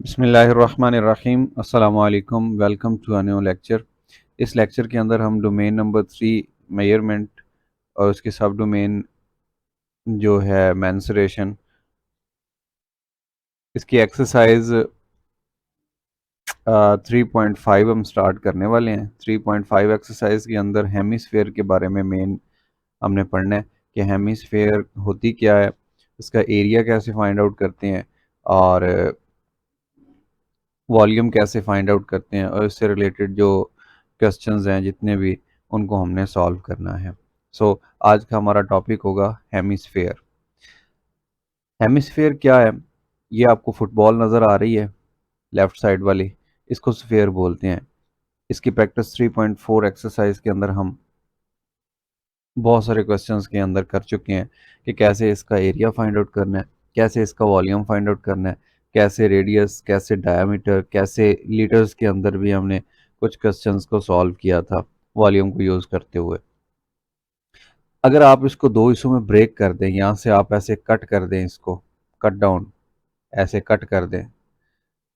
बिस्मिल्लाहिर्रहमानिर्रहीम अस्सलामु अलैकुम। Welcome to a new lecture. इस लेक्चर के अंदर हम डोमेन नंबर 3 मेजरमेंट और उसके सब डोमेन जो है मेंसुरेशन, इसकी एक्सरसाइज 3.5 हम स्टार्ट करने वाले हैं। 3.5 एक्सरसाइज के अंदर हेमिस्फेयर के बारे में मेन हमने पढ़ना है कि हेमिस्फेयर होती क्या है, इसका एरिया कैसे फाइंड आउट करते हैं और वॉल्यूम कैसे फाइंड आउट करते हैं, और इससे रिलेटेड जो क्वेश्चंस हैं जितने भी, उनको हमने सॉल्व करना है। आज का हमारा टॉपिक होगा हेमिस्फेयर। हेमिस्फेयर क्या है? ये आपको फुटबॉल नज़र आ रही है लेफ्ट साइड वाली, इसको स्फेयर बोलते हैं। इसकी प्रैक्टिस 3.4 एक्सरसाइज के अंदर हम बहुत सारे क्वेश्चंस के अंदर कर चुके हैं कि कैसे इसका एरिया फाइंड आउट करना है, कैसे इसका वॉल्यूम फाइंड आउट करना है, कैसे रेडियस, कैसे डायमीटर, कैसे लीटर्स के अंदर भी हमने कुछ क्वेश्चंस को सॉल्व किया था वॉल्यूम को यूज़ करते हुए। अगर आप इसको दो हिस्सों में ब्रेक कर दें, यहाँ से आप ऐसे कट कर दें, इसको कट डाउन ऐसे कट कर दें,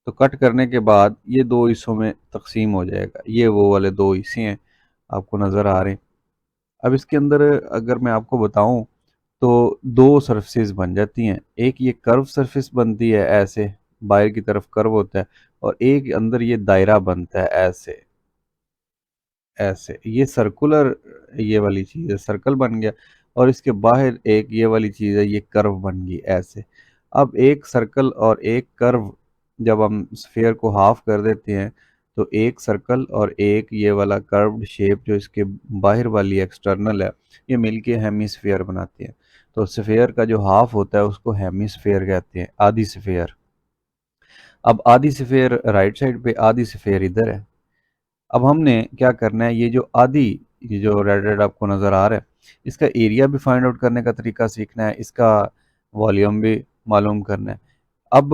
तो कट करने के बाद ये दो हिस्सों में तकसीम हो जाएगा। ये वो वाले दो हिस्से हैं, आपको नज़र आ रहे हैं। अब इसके अंदर अगर मैं आपको बताऊं तो दो सरफेस बन जाती हैं। एक ये कर्व सरफेस बनती है, ऐसे बाहर की तरफ कर्व होता है, और एक अंदर ये दायरा बनता है, ऐसे ऐसे ये सर्कुलर, ये वाली चीज़ है, सर्कल बन गया। और इसके बाहर एक ये वाली चीज़ है, ये कर्व बन गई ऐसे। अब एक सर्कल और एक कर्व जब हम स्फेयर को हाफ कर देते हैं, तो एक सर्कल और एक ये वाला कर्व्ड शेप जो इसके बाहर वाली एक्सटर्नल है, ये मिलके हेमिस्फेयर बनाते हैं। तो स्फेयर का जो हाफ होता है उसको हेमिस्फेयर कहते हैं, आधी स्फेयर। अब आधी स्फेयर राइट साइड पे, आधी स्फेयर इधर है। अब हमने क्या करना है, ये जो आधी, ये जो रेड रेड आपको नज़र आ रहा है, इसका एरिया भी फाइंड आउट करने का तरीका सीखना है, इसका वॉल्यूम भी मालूम करना है। अब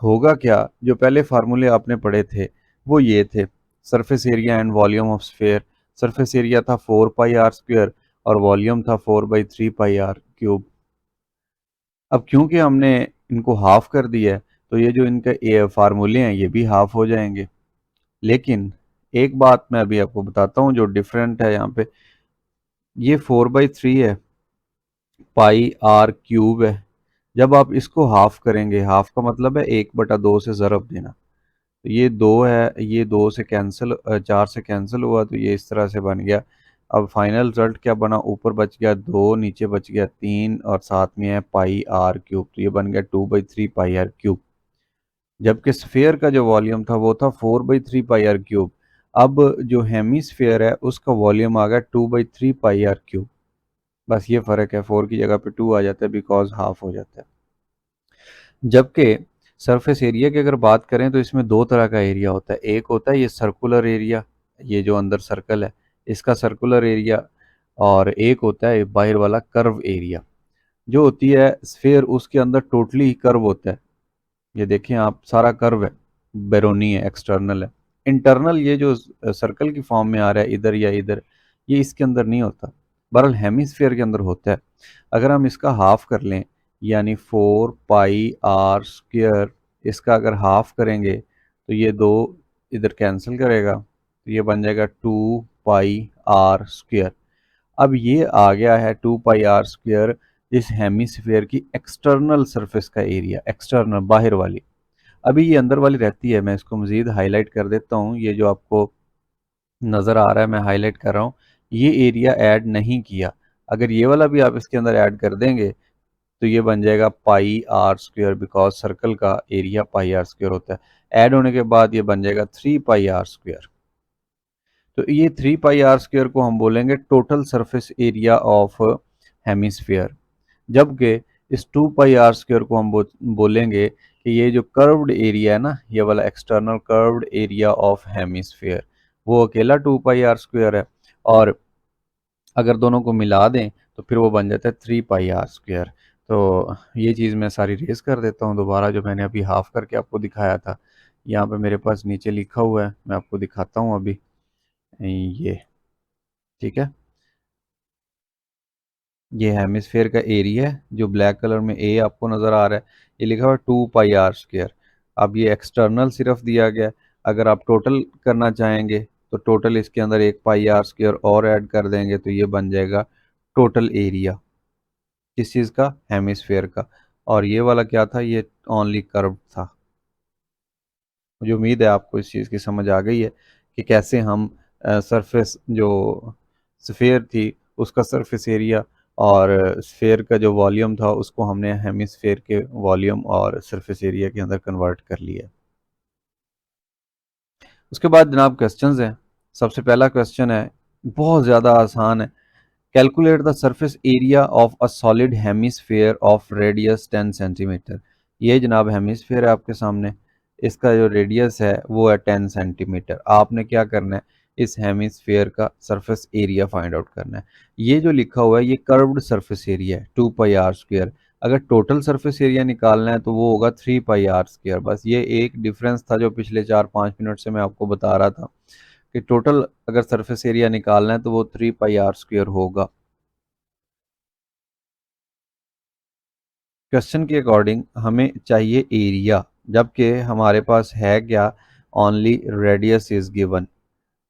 होगा क्या, जो पहले फार्मूले आपने पढ़े थे वो ये थे, surface area and volume of sphere. Surface area था 4 पाई r² और वॉल्यूम था 4/3 पाई r³ अब क्योंकि हमने इनको हाफ कर दिया है, तो ये जो इनके ये फार्मूले हैं ये भी हाफ हो जाएंगे। लेकिन एक बात मैं अभी आपको बताता हूँ जो डिफरेंट है यहाँ पे। ये 4/3 है, पाई r³ है। जब आप इसको हाफ करेंगे, हाफ का मतलब है 1/2 से ज़रब देना, तो ये 2 है, ये 2 से कैंसिल, 4 से कैंसिल हुआ, तो ये इस तरह से बन गया। अब फाइनल रिजल्ट क्या बना, ऊपर बच गया 2, नीचे बच गया 3, और साथ में है पाई r³, तो ये बन गया 2/3 पाई r³। जबकि स्फेयर का जो वॉल्यूम था वो था 4/3 पाई r³। अब जो हेमिस्फेयर है उसका वॉल्यूम आ गया 2/3 पाई r³। बस ये फ़र्क है, 4 की जगह पे 2 आ जाता है बिकॉज हाफ हो जाता है। जबकि सरफेस एरिया की अगर बात करें तो इसमें दो तरह का एरिया होता है। एक होता है ये सर्कुलर एरिया, ये जो अंदर सर्कल है इसका सर्कुलर एरिया, और एक होता है बाहर वाला कर्व एरिया। जो होती है स्फेयर, उसके अंदर टोटली कर्व होता है। ये देखें आप, सारा कर्व है, बेरोनी है, एक्सटर्नल है। इंटरनल ये जो सर्कल की फॉर्म में आ रहा है इधर या इधर, ये इसके अंदर नहीं होता। बहरहाल हेमिस्फेयर के अंदर होता है। अगर हम इसका हाफ कर लें, यानी 4 पाई r², इसका अगर हाफ करेंगे तो ये दो इधर कैंसिल करेगा, तो ये बन जाएगा 2 पाई r²। अब ये आ गया है 2 पाई r² इस हेमिस्फेयर की एक्सटर्नल सरफेस का एरिया, एक्सटर्नल बाहर वाली। अभी ये अंदर वाली रहती है, मैं इसको मज़ीद हाईलाइट कर देता हूँ। ये जो आपको नज़र आ रहा है मैं हाईलाइट कर रहा हूँ, ये एरिया ऐड नहीं किया। अगर ये वाला भी आप इसके अंदर ऐड कर देंगे तो ये बन जाएगा पाई r², बिकॉज सर्कल का एरिया पाई r² होता है। ऐड होने के बाद ये बन जाएगा 3 पाई r²। तो ये 3 पाई r² को हम बोलेंगे total surface area of hemisphere. जबकि इस 2 पाई r² को हम बोलेंगे कि ये जो कर्व्ड एरिया है ना, ये वाला external curved area of hemisphere, वो अकेला 2 पाई r² है। और अगर दोनों को मिला दें तो फिर वो बन जाता है 3 पाई r²। तो ये चीज़ मैं सारी रेस कर देता हूँ दोबारा, जो मैंने अभी हाफ करके आपको दिखाया था। यहाँ पे मेरे पास नीचे लिखा हुआ है, मैं आपको दिखाता हूँ अभी। ये ठीक है, ये हेमिस्फेयर का एरिया है जो ब्लैक कलर में ए आपको नज़र आ रहा है, ये लिखा हुआ है 2 पाई r²। अब ये एक्सटर्नल सिर्फ दिया गया है, अगर आप टोटल करना चाहेंगे तो टोटल इसके अंदर एक पाई आर स्क्वायर और ऐड कर देंगे तो ये बन जाएगा टोटल एरिया किस चीज़ का, हेमिस्फेयर का। और ये वाला क्या था, ये ओनली कर्व था। मुझे उम्मीद है आपको इस चीज़ की समझ आ गई है कि कैसे हम सरफेस जो स्फेयर थी उसका सरफेस एरिया और स्फेयर का जो वॉल्यूम था उसको हमने हेमिस्फेयर के वॉल्यूम और सरफेस एरिया के अंदर कन्वर्ट कर लिया। उसके बाद जनाब क्वेश्चंस हैं। सबसे पहला क्वेश्चन है, बहुत ज़्यादा आसान है। Calculate the surface area of a solid hemisphere of radius 10 centimetre. ये जनाब हेमिस्फेयर है आपके सामने, इसका जो रेडियस है वो है 10 सेंटीमीटर। आपने क्या करना है, इस हेमिस्फेयर का सरफेस एरिया फाइंड आउट करना है। ये जो लिखा हुआ है ये कर्व्ड सरफेस एरिया है 2 पाई आर स्क्वायर। अगर टोटल सरफेस एरिया निकालना है तो वो होगा 3 पाई आर स्क्वायर। बस ये एक डिफरेंस था जो पिछले 4-5 मिनट से मैं आपको बता रहा था कि टोटल अगर सरफेस एरिया निकालना है तो वो 3 पाई आर स्क्वायर होगा। क्वेश्चन के अकॉर्डिंग हमें चाहिए एरिया, जबकि हमारे पास है क्या, only radius is given.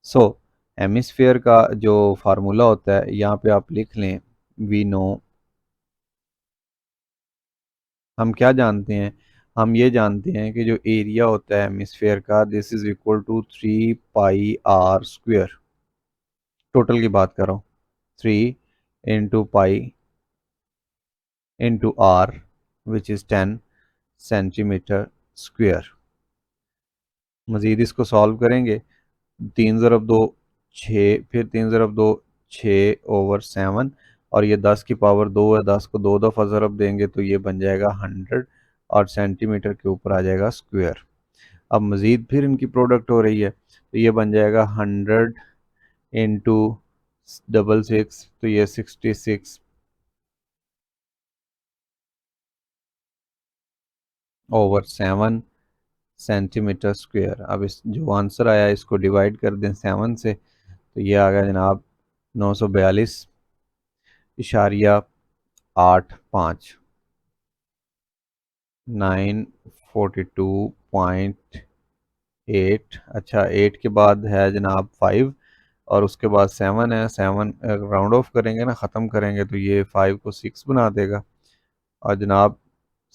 So hemisphere का जो फार्मूला होता है यहाँ पे आप लिख लें, वी नो। हम क्या जानते हैं, हम ये जानते हैं कि जो एरिया होता है हेमिस्फेयर का, this is equal to 3 pi r square. Total की बात कर रहा हूँ, 3 into pi into r which is 10 centimetre square. मज़ीद इसको सॉल्व करेंगे, 3 ज़रब 2 6, फिर 3 ज़रब 2 6/7, और ये 10 की पावर 2 है, 10 को 2 दफ़ा ज़रब देंगे तो ये बन जाएगा 100 और सेंटीमीटर के ऊपर आ जाएगा स्क्वायर। अब मज़ीद फिर इनकी प्रोडक्ट हो रही है तो ये बन जाएगा 100 into 66 तो ये 66/7 सेंटीमीटर स्क्वायर। अब इस जो आंसर आया इसको डिवाइड कर दें 7 से तो ये आ गया जनाब 942.85, 942.8। अच्छा, 8 के बाद है जनाब 5 और उसके बाद 7 है। 7 राउंड ऑफ करेंगे ना, ख़त्म करेंगे तो ये 5 को 6 बना देगा। और जनाब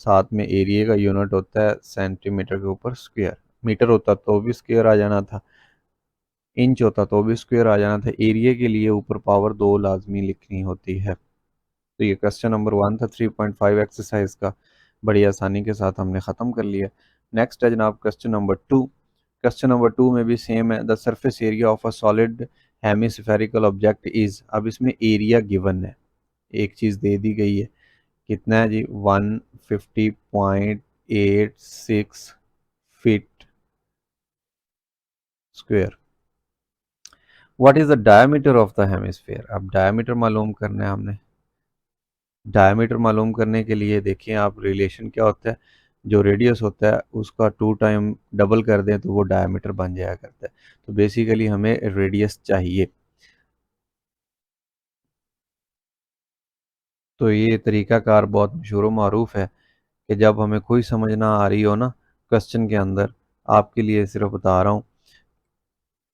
साथ में एरिया का यूनिट होता है सेंटीमीटर के ऊपर स्क्वायर। मीटर होता तो भी स्क्वायर आ जाना था, इंच होता तो भी स्क्वायर आ जाना था। एरिया के लिए ऊपर पावर 2 लाजमी लिखनी होती है। तो ये क्वेश्चन नंबर 1 था 3.5 एक्सरसाइज का, बड़ी आसानी के साथ हमने ख़त्म कर लिया। नेक्स्ट है जनाब क्वेश्चन नंबर 2। क्वेश्चन नंबर 2 में भी सेम है, the surface area of a solid hemispherical object is. अब इसमें एरिया गिवन है, एक चीज़ दे दी गई है, कितना है जी, 150.86 feet square. What is the diameter of the hemisphere. अब डायमीटर मालूम करना है हमने। डायमीटर मालूम करने के लिए देखिए आप, रिलेशन क्या होता है, जो रेडियस होता है उसका 2 टाइम डबल कर दें तो वो डायमीटर बन जाया करता है। तो बेसिकली हमें रेडियस चाहिए। तो ये तरीकाकार बहुत मशहूर व मारूफ है कि जब हमें कोई समझ ना आ रही हो ना क्वेश्चन के अंदर, आपके लिए सिर्फ बता रहा हूँ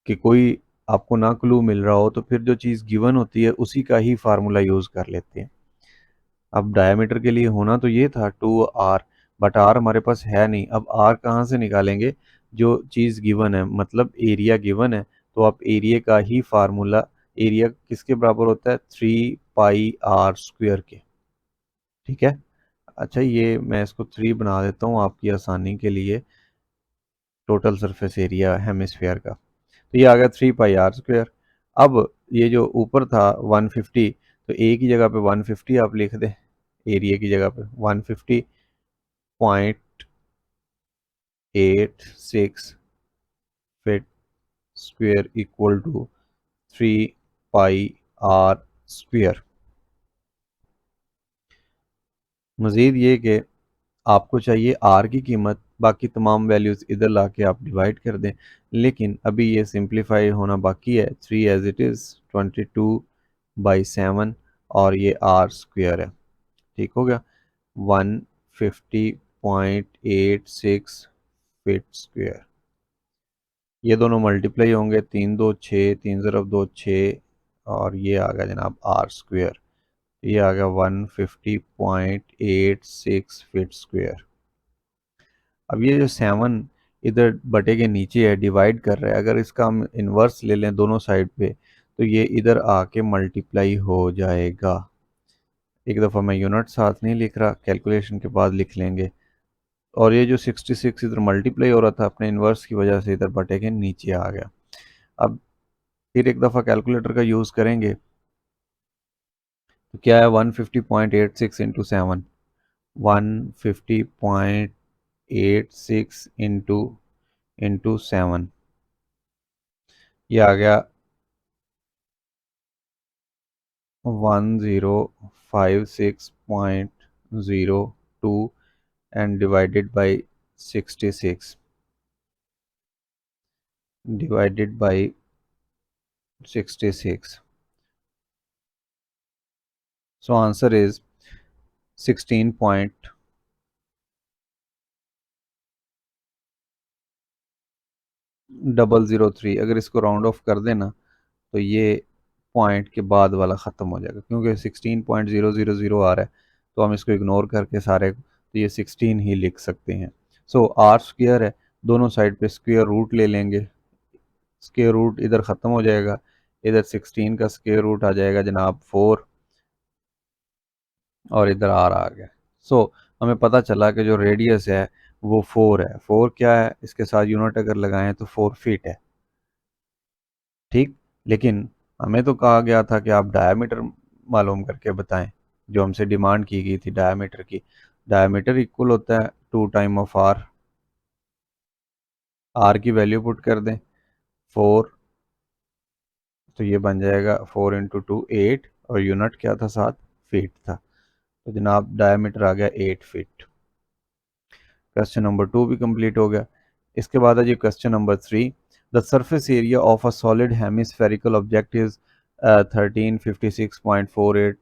कि कोई आपको ना क्लू मिल रहा हो तो फिर जो चीज़ गिवन होती है उसी का ही फार्मूला यूज़ कर लेते हैं। अब डायमीटर के लिए होना तो ये था 2r, बट r हमारे पास है नहीं। अब r कहाँ से निकालेंगे, जो चीज़ गिवन है, मतलब एरिया गिवन है तो आप एरिया का ही फार्मूला, एरिया किसके बराबर होता है, 3 पाई r स्क्वायर के। ठीक है। अच्छा, ये मैं इसको 3 बना देता हूँ आपकी आसानी के लिए, टोटल सरफेस एरिया हेमिस्फेयर का। तो ये आ गया 3 पाई r स्क्वायर। अब ये जो ऊपर था 150, तो ए की जगह पे 150 आप लिख दें, एरिया की जगह पे 150.86 feet square equal to 3 pi r square. मज़ीद ये कि आपको चाहिए आर की कीमत, बाकी तमाम वैल्यूज़ इधर ला के आप डिवाइड कर दें। लेकिन अभी ये सिंप्लीफाई होना बाकी है। 3 एज इट इज़ 22/7 और ये आर स्क्वायर है। ठीक हो गया, 150.86 फीट स्क्वायर। ये दोनों मल्टीप्लाई होंगे, 3 2 6, 3 ज़रब 2 6, और ये आ गया जनाब आर स्क्वायर। ये आ गया 150.86 फीट स्क्वायर। अब ये जो 7 इधर बटे के नीचे है, डिवाइड कर रहा है, अगर इसका हम इन्वर्स ले लें दोनों साइड पे तो ये इधर आके मल्टीप्लाई हो जाएगा। एक दफ़ा मैं यूनिट साथ नहीं लिख रहा, कैलकुलेशन के बाद लिख लेंगे। और ये जो 66 इधर मल्टीप्लाई हो रहा था अपने इन्वर्स की वजह से इधर बटे के नीचे आ गया। अब फिर एक दफ़ा कैलकुलेटर का यूज़ करेंगे तो क्या है 150.86 इंटू 7, 150.86 इंटू 7, ये आ गया 1056.02 and divided by 66 divided by 66. So answer is 16.003। अगर इसको राउंड ऑफ कर देना तो ये पॉइंट के बाद वाला ख़त्म हो जाएगा, क्योंकि 16.000 आ रहा है तो हम इसको इग्नोर करके सारे तो ये 16 ही लिख सकते हैं। सो आर स्क्वायर है, दोनों साइड पे स्क्वायर रूट ले लेंगे, स्क्वायर रूट इधर ख़त्म हो जाएगा, इधर 16 का स्क्वायर रूट आ जाएगा जनाब 4, और इधर आर आ गया। सो हमें पता चला कि जो रेडियस है वो 4 है। 4 क्या है, इसके साथ यूनिट अगर लगाएं तो 4 फीट है, ठीक। लेकिन हमें तो कहा गया था कि आप डायमीटर मालूम करके बताएं, जो हमसे डिमांड की गई थी डायमीटर की। डायमीटर इक्वल होता है 2 टाइम ऑफ आर। आर की वैल्यू पुट कर दें 4, तो ये बन जाएगा 4 × 2 8, और यूनिट क्या था साथ, फीट था। तो जनाब डायमीटर आ गया 8 फीट। क्वेश्चन नंबर 2 भी कंप्लीट हो गया। इसके बाद है जी question number 3। The surface area of a solid hemispherical object is 1356.48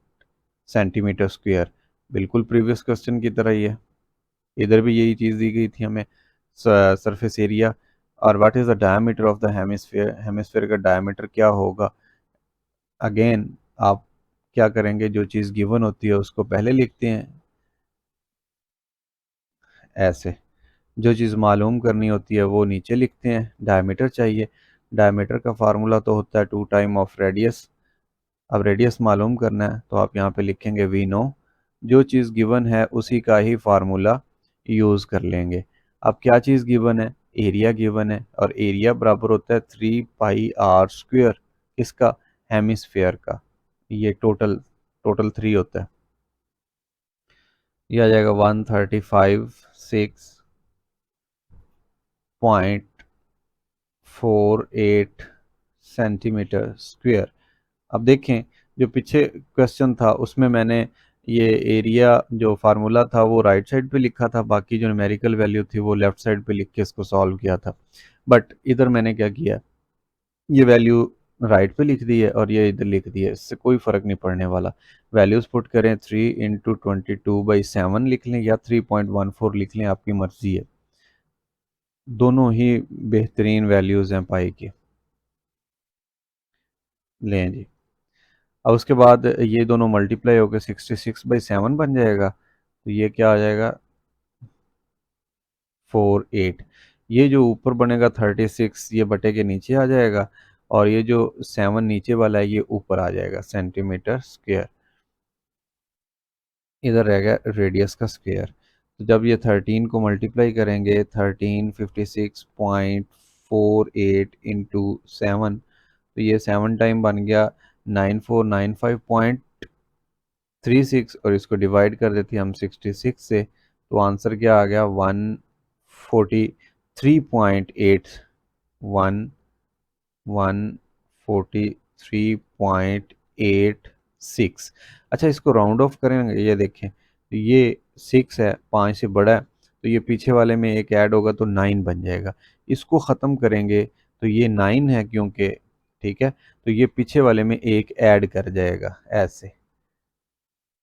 centimetre square. बिल्कुल प्रीवियस क्वेश्चन की तरह ही है, इधर भी यही चीज़ दी गई थी हमें, सरफेस एरिया। और what is the diameter of the hemisphere, hemisphere का डायमीटर क्या होगा। अगेन आप क्या करेंगे, जो चीज़ गिवन होती है उसको पहले लिखते हैं ऐसे, जो चीज़ मालूम करनी होती है वो नीचे लिखते हैं। डायमीटर चाहिए, डायमीटर का फार्मूला तो होता है 2 टाइम ऑफ रेडियस। अब रेडियस मालूम करना है तो आप यहाँ पे लिखेंगे वी नो, जो चीज़ गिवन है उसी का ही फार्मूला यूज़ कर लेंगे। अब क्या चीज़ गिवन है, एरिया गिवन है, और एरिया बराबर होता है 3 πr²। इसका, हेमिस्फेयर का, ये टोटल टोटल 3 होता है। ये आ जाएगा 135.48 सेंटीमीटर स्क्वायर। अब देखें, जो पीछे क्वेश्चन था उसमें मैंने ये एरिया जो फार्मूला था वो राइट साइड पे लिखा था, बाकी जो न्यूमेरिकल वैल्यू थी वो लेफ्ट साइड पे लिख के इसको सॉल्व किया था। बट इधर मैंने क्या किया, ये वैल्यू राइट पे लिख दी है और ये इधर लिख दी है, इससे कोई फ़र्क नहीं पड़ने वाला। वैल्यूज़ पुट करें, 3 × 22/7 लिख लें या 3.14 लिख लें, आपकी मर्ज़ी है। दोनों ही बेहतरीन वैल्यूज़ हैं पाई की। लें जी, अब उसके बाद ये दोनों मल्टीप्लाई होकर 66/7 बन जाएगा, तो ये क्या आ जाएगा 48। ये जो ऊपर बनेगा 36 ये बटे के नीचे आ जाएगा, और ये जो 7 नीचे वाला है ये ऊपर आ जाएगा सेंटीमीटर स्क्वायर। इधर रह गया रेडियस का स्क्वायर। तो जब ये 13 को मल्टीप्लाई करेंगे, 1356.48 इंटू 7, तो ये 7 टाइम बन गया 9495.36, और इसको डिवाइड कर देते हैं हम 66 से, तो आंसर क्या आ गया 143.8, 143.86। अच्छा, इसको राउंड ऑफ करेंगे, ये देखें, तो ये 6 है, 5 से बड़ा है, तो ये पीछे वाले में एक ऐड होगा तो 9 बन जाएगा। इसको ख़त्म करेंगे तो ये 9 है क्योंकि, ठीक है, तो ये पीछे वाले में एक ऐड कर जाएगा ऐसे। तो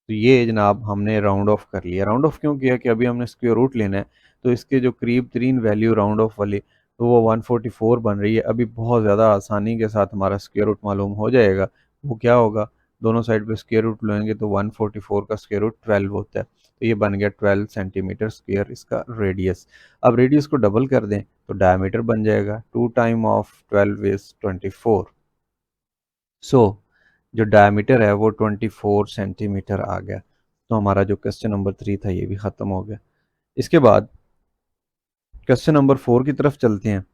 ये जनाब हमने राउंड ऑफ कर लिया। राउंड ऑफ क्यों किया, कि अभी हमने स्क्वायर रूट लेना है, तो इसके जो करीब तरीन वैल्यू राउंड ऑफ वाली तो वो 144 बन रही है। अभी बहुत ज़्यादा आसानी के साथ हमारा स्क्वायर रूट मालूम हो जाएगा। वो क्या होगा, दोनों साइड पे स्क्वायर रूट लेंगे तो 144 का स्क्वायर रूट 12 होता है। तो ये बन गया 12 सेंटीमीटर स्क्वायर इसका रेडियस। अब रेडियस को डबल कर दें तो डायमीटर बन जाएगा 2 टाइम ऑफ 12 इज 24। सो जो डायमीटर है वो 24 सेंटीमीटर आ गया। तो हमारा जो क्वेश्चन नंबर 3 था ये भी ख़त्म हो गया। इसके बाद क्वेश्चन नंबर 4 की तरफ चलते हैं।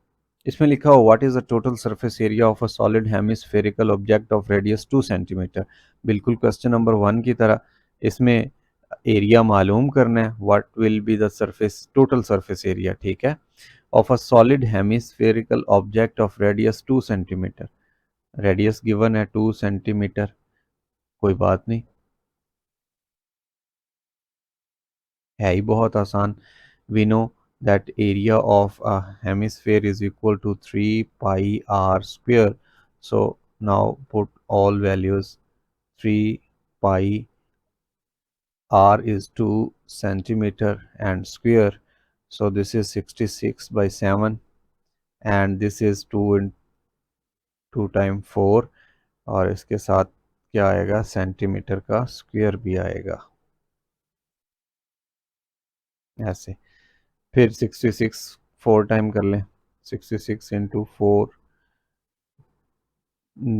इसमें लिखा हो what is the total surface area of a solid hemispherical object of radius 2 centimetre. बिल्कुल क्वेश्चन नंबर 1 की तरह इसमें एरिया मालूम करना है, what will be the surface total surface area, ठीक है, of a solid hemispherical object of radius 2 centimetre. Radius given है 2 सेंटीमीटर, कोई बात नहीं, है ही बहुत आसान। We know that area of a hemisphere is equal to 3 pi r square. So now put all values. 3 pi r is 2 centimeter and square. So this is 66 by 7 and this is 2 in 2 time 4 और इसके साथ क्या आएगा, centimetre का square भी आएगा ऐसे। फिर 66 4 टाइम कर लें, 66 इंटू 4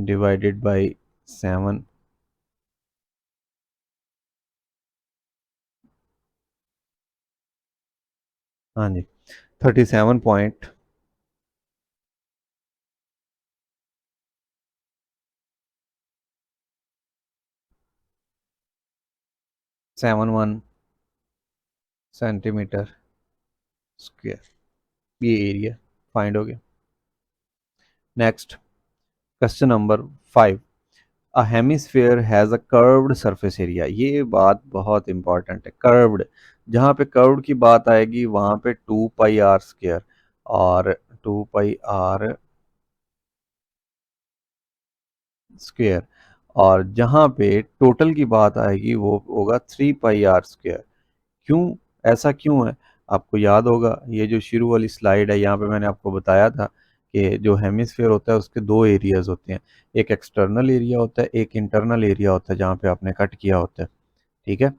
डिवाइडेड बाई 7। हाँ जी, 37.71 सेंटीमीटर स्क्वायर, ये एरिया फाइंड हो गया। Next question number 5। A hemisphere has a curved surface area. ये बात बहुत इंपॉर्टेंट है, कर्व्ड। जहाँ पे कर्व्ड की बात आएगी वहाँ पे 2 पाई आर स्क्वायर और 2 पाई आर स्क्वायर, और जहाँ पे टोटल की बात आएगी वो होगा 3 पाई आर स्क्वायर। क्यों, ऐसा क्यों है? आपको याद होगा ये जो शुरू वाली स्लाइड है, यहाँ पे मैंने आपको बताया था कि जो हेमिस्फेयर होता है उसके दो एरियाज होते हैं, एक एक्सटर्नल एरिया होता है, एक इंटरनल एरिया होता है जहाँ पे आपने कट किया होता है, ठीक है।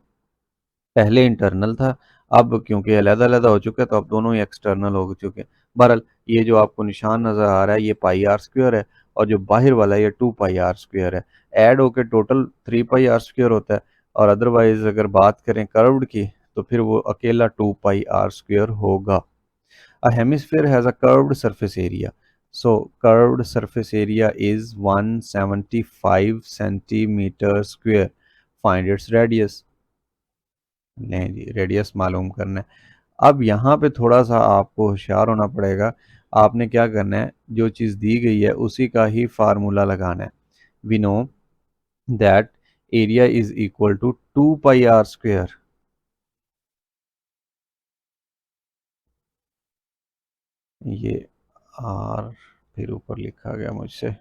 पहले इंटरनल था, अब क्योंकि अलग-अलग हो चुका है तो अब दोनों ही एक्सटर्नल हो चुके हैं। बहरहाल ये जो आपको निशान नज़र आ रहा है ये पाई आर स्क्वायर है और जो बाहर वाला है ये 2 पाई आर स्क्वायर है। ऐड होके टोटल 3 पाई आर स्क्वायर होता है और अदरवाइज अगर बात करें कर्व्ड की तो फिर वो अकेला 2 पाई आर स्क्वायर होगा। A hemisphere has a curved surface area. So curved surface area is 175 centimeter square. Find its radius. नहीं जी, रेडियस मालूम करना है। अब यहाँ पे थोड़ा सा आपको होशियार होना पड़ेगा। आपने क्या करना है, जो चीज़ दी गई है उसी का ही फार्मूला लगाना है। We know that area is equal to 2 pi r square. ये आर फिर ऊपर लिखा गया मुझसे,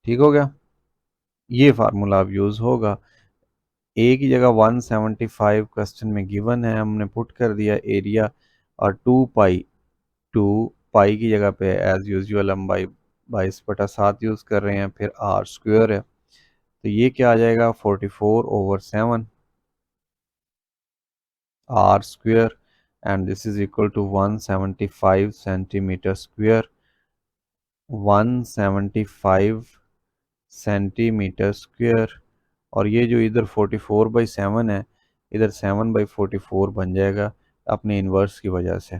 ठीक हो गया। ये फार्मूला अब यूज़ होगा। ए की जगह 175 क्वेश्चन में गिवन है, हमने पुट कर दिया एरिया और 2 पाई की जगह पे एज यूजुअल हम 22/7 यूज़ कर रहे हैं, फिर आर स्क्वायर है तो ये क्या आ जाएगा 44/7 r square and this is equal to 175 centimetre square. 175 centimetre square और ये जो इधर 44/7 है, इधर 7/44 बन जाएगा अपने इन्वर्स की वजह से।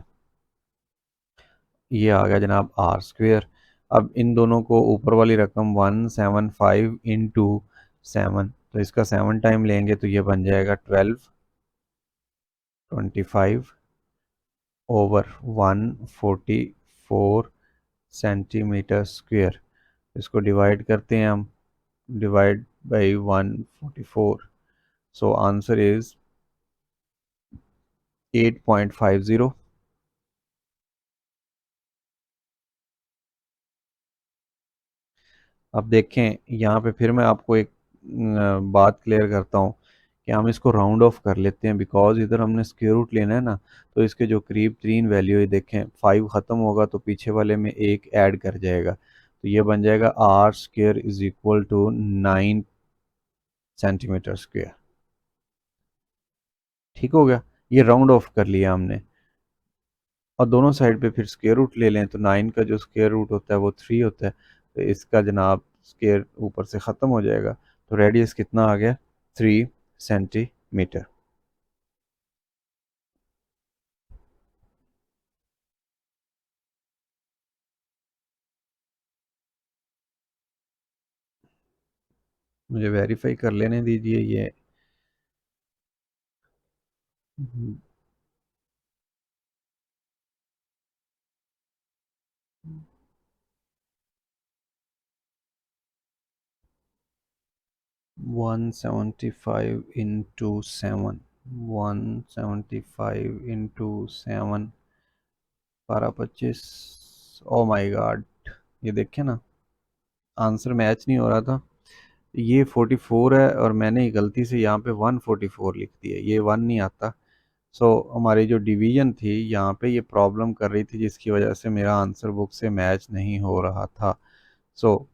ये आ गया जनाब आर स्क्वेयर। अब इन दोनों को ऊपर वाली रकम 175 इंटू 7, तो इसका 7 टाइम लेंगे तो ये बन जाएगा 1225/144 सेंटीमीटर स्क्वेयर। इसको डिवाइड करते हैं हम, divide by 144, so answer is 8.50। अब देखें यहाँ पे फिर मैं आपको एक बात क्लियर करता हूँ कि हम इसको राउंड ऑफ कर लेते हैं, बिकॉज इधर हमने स्क्वायर रूट लेना है ना। तो इसके जो करीब तीन वैल्यू है, देखें 5 ख़त्म होगा तो पीछे वाले में एक ऐड कर जाएगा, तो ये बन जाएगा r square is equal to 9 centimetre square. ठीक हो गया, ये राउंड ऑफ कर लिया हमने। और दोनों साइड पे फिर स्क्वायर रूट ले लें तो 9 का जो स्क्वायर रूट होता है वो 3 होता है, तो इसका जनाब स्क्वायर ऊपर से ख़त्म हो जाएगा। तो रेडियस कितना आ गया, 3 सेंटीमीटर। मुझे वेरीफाई कर लेने दीजिए ये। 175 इंटू 7, 175 इंटू 7, 12 25। ओ माई गॉड, ये देखें ना, आंसर मैच नहीं हो रहा था। ये 44 है और मैंने गलती से यहाँ पे 144 लिख दिया, ये 1 नहीं आता। सो हमारी जो डिवीजन थी यहाँ पे ये प्रॉब्लम कर रही थी, जिसकी वजह से मेरा आंसर बुक से मैच नहीं हो रहा था। सो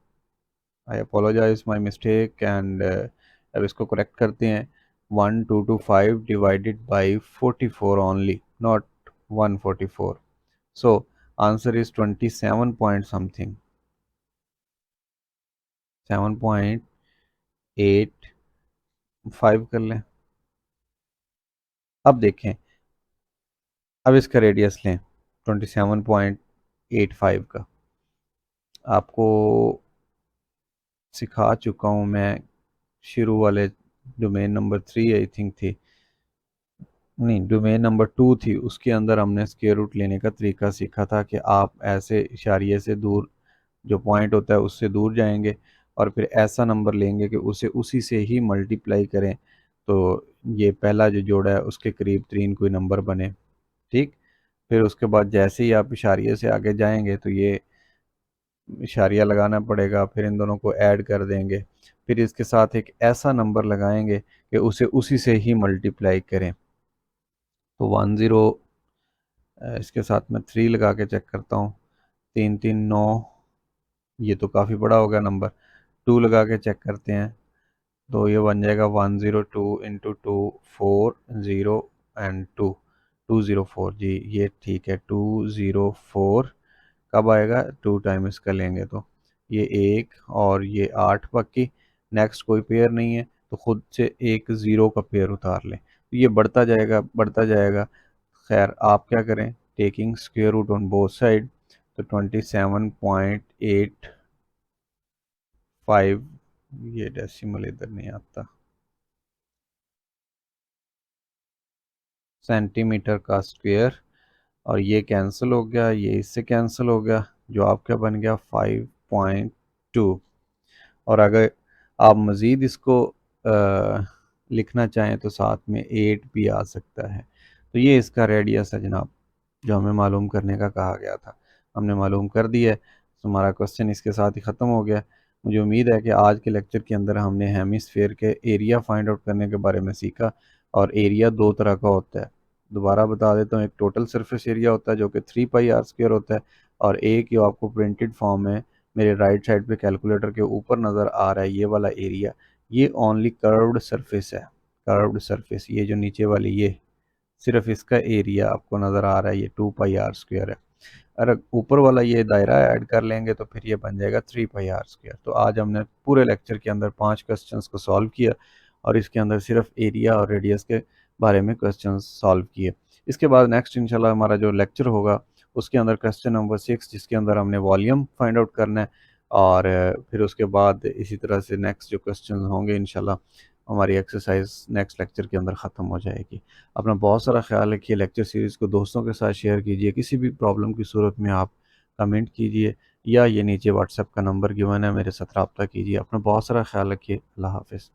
आई अपोलोजाइज माई मिस्टेक एंड अब इसको करेक्ट करते हैं। 1225 divided by 44 only, not 144। So answer is 27 point something, 7.85 कर लें। अब देखें, अब इसका रेडियस लें 27.85 का। आपको सिखा चुका हूँ मैं, शुरू वाले डोमेन नंबर 3 आई थिंक थी, नहीं डोमेन नंबर 2 थी, उसके अंदर हमने स्क्वायर रूट लेने का तरीका सीखा था कि आप ऐसे इशारिये से दूर, जो पॉइंट होता है उससे दूर जाएंगे और फिर ऐसा नंबर लेंगे कि उसे उसी से ही मल्टीप्लाई करें, तो ये पहला जो जोड़ा है उसके करीब तरीन कोई नंबर बने। ठीक, फिर उसके बाद जैसे ही आप इशारिये से आगे जाएंगे तो ये इशारिया लगाना पड़ेगा, फिर इन दोनों को ऐड कर देंगे, फिर इसके साथ एक ऐसा नंबर लगाएंगे कि उसे उसी से ही मल्टीप्लाई करें। तो 10, इसके साथ मैं 3 लगा के चेक करता हूँ, 3 3 9, ये तो काफ़ी बड़ा हो गया नंबर। 2 लगा के चेक करते हैं, तो ये बन जाएगा 102 इंटू 2, 4 0 एंड 2, 204। जी ये ठीक है, 204 कब आएगा, 2 टाइम इसका लेंगे तो ये 1 और ये 8 बाकी। नेक्स्ट कोई पेयर नहीं है तो खुद से एक ज़ीरो का पेयर उतार लें, तो ये बढ़ता जाएगा बढ़ता जाएगा। खैर आप क्या करें, taking square root on both side, तो 27.85, ये डेसिमल इधर नहीं आता, सेंटीमीटर का स्क्वायर। और ये कैंसिल हो गया, ये इससे कैंसिल हो गया, जो आपका बन गया 5.2। और अगर आप मज़ीद इसको लिखना चाहें तो साथ में 8 भी आ सकता है। तो ये इसका रेडियस है जनाब, जो हमें मालूम करने का कहा गया था, हमने मालूम कर दिया है। तो हमारा क्वेश्चन इसके साथ ही ख़त्म हो गया। मुझे उम्मीद है कि आज के लेक्चर के अंदर हमने हेमिस्फेयर के एरिया फाइंड आउट करने के बारे में सीखा। और एरिया दो तरह का होता है, दोबारा बता देता हूँ। एक टोटल सरफेस एरिया होता है जो कि 3 पाई r² होता है, और एक जो आपको प्रिंटेड फॉर्म में मेरे राइट साइड पे कैलकुलेटर के ऊपर नज़र आ रहा है, ये वाला एरिया, ये ओनली कर्व्ड सरफेस है। कर्व्ड सरफेस, ये जो नीचे वाली, ये सिर्फ इसका एरिया आपको नज़र आ रहा है, ये 2 पाई r² है। अगर ऊपर वाला ये दायरा ऐड कर लेंगे तो फिर ये बन जाएगा 3 पाई r²। तो आज हमने पूरे लेक्चर के अंदर 5 क्वेश्चंस को सॉल्व किया, और इसके अंदर सिर्फ एरिया और रेडियस के बारे में क्वेश्चंस सॉल्व किए। इसके बाद नेक्स्ट इंशाल्लाह हमारा जो लेक्चर होगा उसके अंदर क्वेश्चन नंबर 6, जिसके अंदर हमने वॉल्यूम फाइंड आउट करना है। और फिर उसके बाद इसी तरह से नेक्स्ट जो क्वेश्चन होंगे इंशाल्लाह हमारी एक्सरसाइज नेक्स्ट लेक्चर के अंदर ख़त्म हो जाएगी। अपना बहुत सारा ख्याल रखिए, लेक्चर सीरीज़ को दोस्तों के साथ शेयर कीजिए, किसी भी प्रॉब्लम की सूरत में आप कमेंट कीजिए, या ये नीचे व्हाट्सएप का नंबर गिवन है, मेरे साथ रब्ता कीजिए। अपना बहुत सारा ख्याल रखिए। अल्लाह हाफ़िज़।